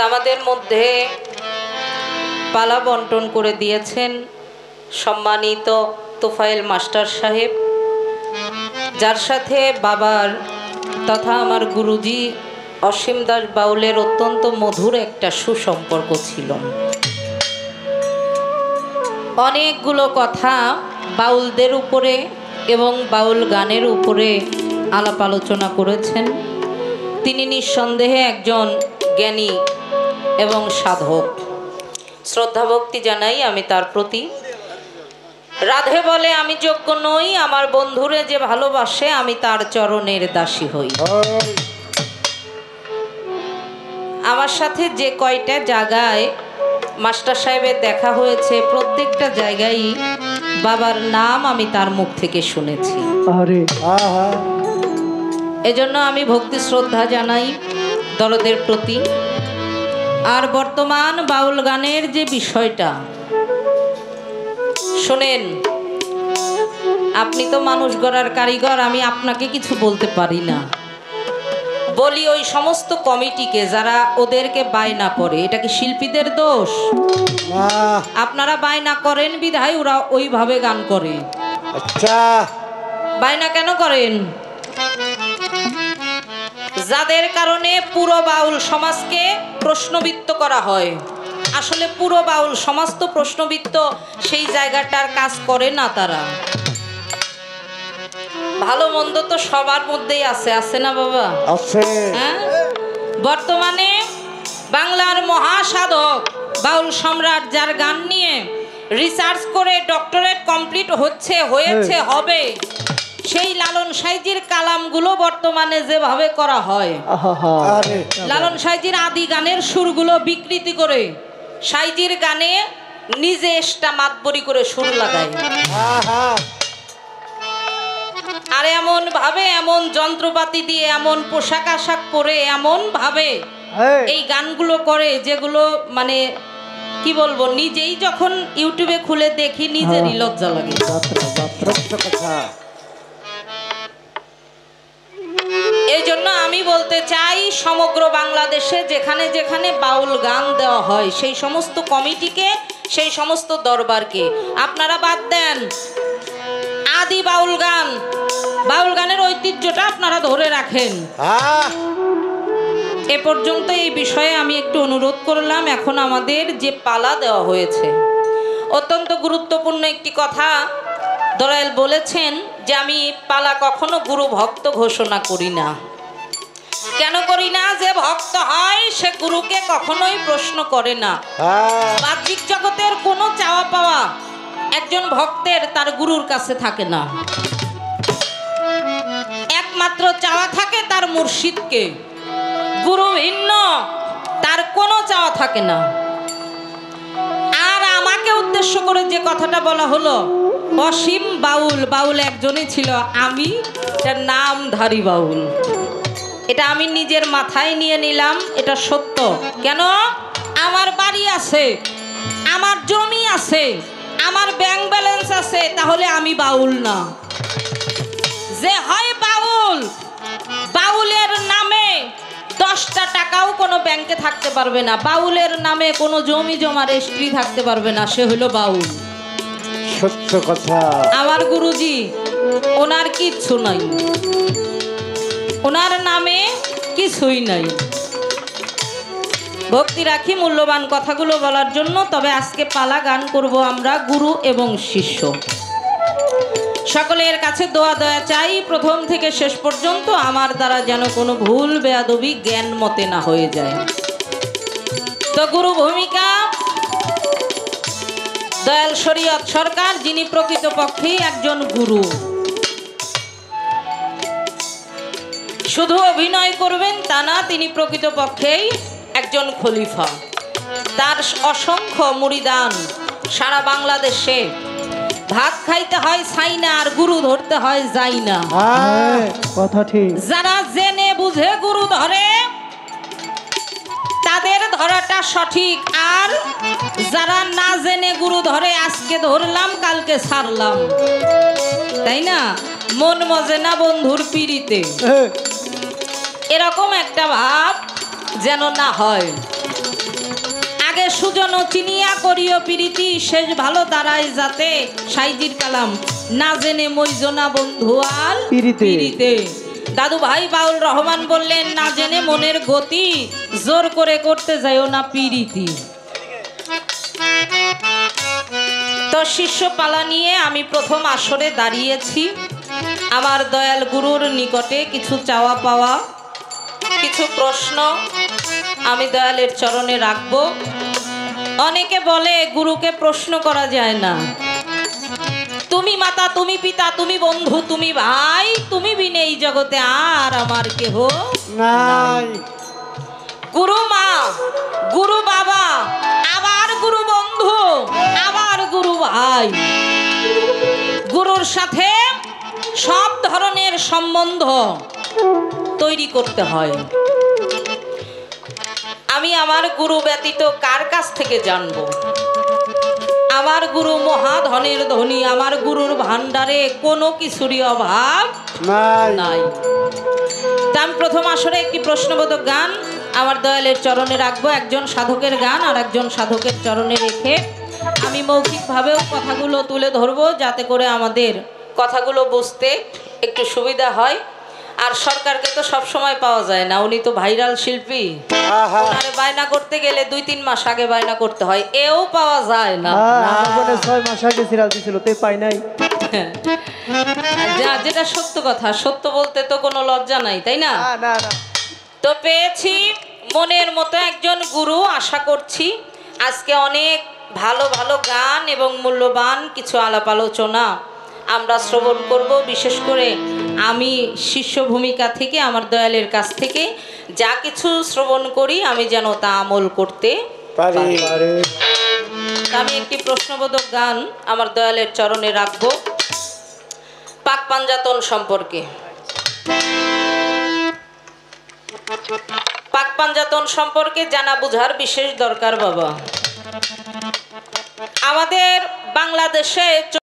আমাদের মধ্যে পালা বন্টন করে দিয়েছেন সম্মানিত তোফায়েল মাস্টার সাহেব, যার সাথে বাবার তথা আমার গুরুজি অসীম দাস বাউলের অত্যন্ত মধুর একটা সুসম্পর্ক ছিল। অনেকগুলো কথা বাউলদের উপরে এবং বাউল গানের উপরে আলাপ আলোচনা করেছেন। তিনি নিঃসন্দেহে একজন জ্ঞানী এবং সাধক। শ্রদ্ধা ভক্তি জানাই আমি তার প্রতি। রাধে বলে আমি যোগ্য নই, আমার বন্ধুরে যে ভালোবাসে আমি তার চরণের দাসী হই। আমার সাথে যে কয়টা জায়গায় মাস্টার সাহেবের দেখা হয়েছে, প্রত্যেকটা জায়গায় বাবার নাম আমি তার মুখ থেকে শুনেছি। এজন্য আমি ভক্তি শ্রদ্ধা জানাই দলদের প্রতি। আর বর্তমান বাউল গানের যে বিষয়টা শোনেন, আপনি তো মানুষ গড়ার কারিগর, আমি আপনাকে কিছু বলতে পারি না। বলি ওই সমস্ত কমিটিকে যারা ওদেরকে বায়না করে, এটা কি শিল্পীদের দোষ? আপনারা বায়না করেন বিধায় ওরা ওইভাবে গান করে। আচ্ছা, বায়না কেন করেন? যাদের কারণে পুরো বাউল সমাজকে প্রশ্নবিদ্ধ করা হয়। আসলে পুরো বাউল সমাজ তো প্রশ্নবিদ্ধ সেই জায়গাটার কাজ করে না। তারা ভালো মন্দ তো সবার মধ্যেই আছে, আছে না বাবা? আছে। হ্যাঁ, বর্তমানে বাংলার মহাসাধক বাউল সম্রাট যার গান নিয়ে রিসার্চ করে ডক্টরেট কমপ্লিট হয়েছে হবে, সেই লালন সাইজির কালামগুলো বর্তমানে যেভাবে করা হয়, লালন সাইজির আদি গানের সুরগুলো বিকৃতি করে সাইজির গানে নিজে এসটা মাতবরি করে সুর লাগায়। আর এমন ভাবে, এমন যন্ত্রপাতি দিয়ে, এমন পোশাক আশাক পরে, এমন ভাবে এই গানগুলো করে যেগুলো মানে কি বলবো, নিজেই যখন ইউটিউবে খুলে দেখি নিজেরই লজ্জা লাগে। এই জন্য আমি বলতে চাই, সমগ্র বাংলাদেশে যেখানে যেখানে বাউল গান দেওয়া হয় সেই সমস্ত কমিটিকে, সেই সমস্ত দরবারকে আপনারা বাদ দেন। আদি বাউল গান, বাউল গানের ঐতিহ্যটা আপনারা ধরে রাখেন। এ পর্যন্ত এই বিষয়ে আমি একটু অনুরোধ করলাম। এখন আমাদের যে পালা দেওয়া হয়েছে, অত্যন্ত গুরুত্বপূর্ণ একটি কথা দয়াল বলেছেন যে আমি পালা কখনো গুরু ভক্ত ঘোষণা করি না। কেন করি না? যে ভক্ত হয় সে গুরুকে কখনোই প্রশ্ন করে না। বাহ্যিক জগতের কোনো চাওয়া পাওয়া একজন ভক্তের তার গুরুর কাছে থাকে না। একমাত্র চাওয়া থাকে তার মুর্শিদকে, গুরু ভিন্ন তার কোনো চাওয়া থাকে না। আর আমাকে উদ্দেশ্য করে যে কথাটা বলা হলো, অসীম বাউল, বাউল একজনই ছিল, আমি তার নামধারী বাউল। এটা আমি নিজের মাথায় নিয়ে নিলাম, এটা সত্য। কেন? আমার বাড়ি আছে, আমার জমি আছে, আমার ব্যাংক ব্যালেন্স আছে, তাহলে আমি বাউল না। যে হয় বাউল, বাউলের নামে 10টা টাকাও কোনো ব্যাংকে থাকতে পারবে না, বাউলের নামে কোনো জমি জমা রেজিস্ট্রি থাকতে পারবে না, সে হলো বাউল। সত্য কথা। আমার গুরুজি, ওনার কিচ্ছু নাই, ওনার নামে কিছুই নাই। ভক্তি রাখি মূল্যবান কথাগুলো বলার জন্য। তবে আজকে পালা গান করব আমরা গুরু এবং শিষ্য। সকলের কাছে দোয়া দয়া চাই, প্রথম থেকে শেষ পর্যন্ত আমার দ্বারা যেন কোনো ভুল বেয়াদবি জ্ঞান মতে না হয়ে যায়। তো গুরু ভূমিকা দয়াল শরীয়ত সরকার, যিনি প্রকৃতপক্ষেই একজন গুরু। শুধু অভিনয় করবেন তা না, তিনি প্রকৃতপক্ষেই একজন খলিফা। তার অসংখ্য মুরিদান সারা বাংলাদেশে। ভাত খাইতে হয় চাইনা, আর গুরু ধরতে হয় যাই না। কথা ঠিক। যারা জেনে বুঝে গুরু ধরে তাদের ধরাটা সঠিক, আর যারা না জেনে গুরু ধরে, আজকে ধরলাম কালকে ছাড়লাম, তাই না? মন মজে না বন্ধুর পিড়িতে, এরকম একটা ভাব যেন না হয়। আগে সুজন চিনিয়া করিও প্রীতি, শেষ ভালো দাঁড়ায় যাতে। সাইজির কালাম, না জেনে মইজনা বন্ধু আর পিরিতে। দাদু ভাই বাউল রহমান বললেন, না জেনে মনের গতি, জোর করে করতে যাইও না পিরিতি। তো শিষ্য পালা নিয়ে আমি প্রথম আসরে দাঁড়িয়েছি। আমার দয়াল গুরুর নিকটে কিছু চাওয়া পাওয়া, কিছু প্রশ্ন আমি দয়ালের চরণে রাখবো। অনেকে বলে গুরুকে প্রশ্ন করা যায় না। তুমি মাতা, তুমি পিতা, তুমি বন্ধু, তুমি ভাই, তুমি বিনে এই জগতে আর আমার কেহ নাই। গুরু মা, গুরু বাবা, আবার গুরু বন্ধু, আবার গুরু ভাই। গুরুর সাথে সব ধরনের সম্বন্ধ তৈরি করতে হয়। আমি আমার গুরু ব্যতীত কার কাছ থেকে জানব? আমার গুরু মহাধনের ধনী, আমার গুরুর ভান্ডারে কোনো কিছুরই অভাব নাই। তা আমি প্রথম আসরে একটি প্রশ্নবোধক গান আমার দয়ালের চরণে রাখবো। একজন সাধকের গান আর একজন সাধকের চরণে রেখে আমি মৌখিকভাবেও কথাগুলো তুলে ধরবো, যাতে করে আমাদের কথাগুলো বুঝতে একটু সুবিধা হয়। আর সরকারকে তো সব সময় পাওয়া যায় না, উনি তো ভাইরাল শিল্পী। ওনারে বায়না করতে গেলে 2-3 মাস আগে বায়না করতে হয়, এও পাওয়া যায় না। 6 মাস আগে সিরিয়াল দিছিল, তে পাই নাই। যেটা সত্য কথা, সত্য বলতে তো কোনো লজ্জা নাই, তাই না? তো পেয়েছি মনের মতো একজন গুরু। আশা করছি আজকে অনেক ভালো ভালো গান এবং মূল্যবান কিছু আলাপ আলোচনা আমরা শ্রবণ করব। বিশেষ করে আমি শিষ্য ভূমিকা থেকে, আমার দয়ালের কাছ থেকে যা কিছু শ্রবণ করি আমি যেন তা আমল করতে পারি। আমি একটি প্রশ্নবোধক গান আমার দয়ালের চরণে রাখবো পাক পাঞ্জাতন সম্পর্কে। পাক পাঞ্জাতন সম্পর্কে জানা বুঝার বিশেষ দরকার বাবা। আমাদের বাংলাদেশে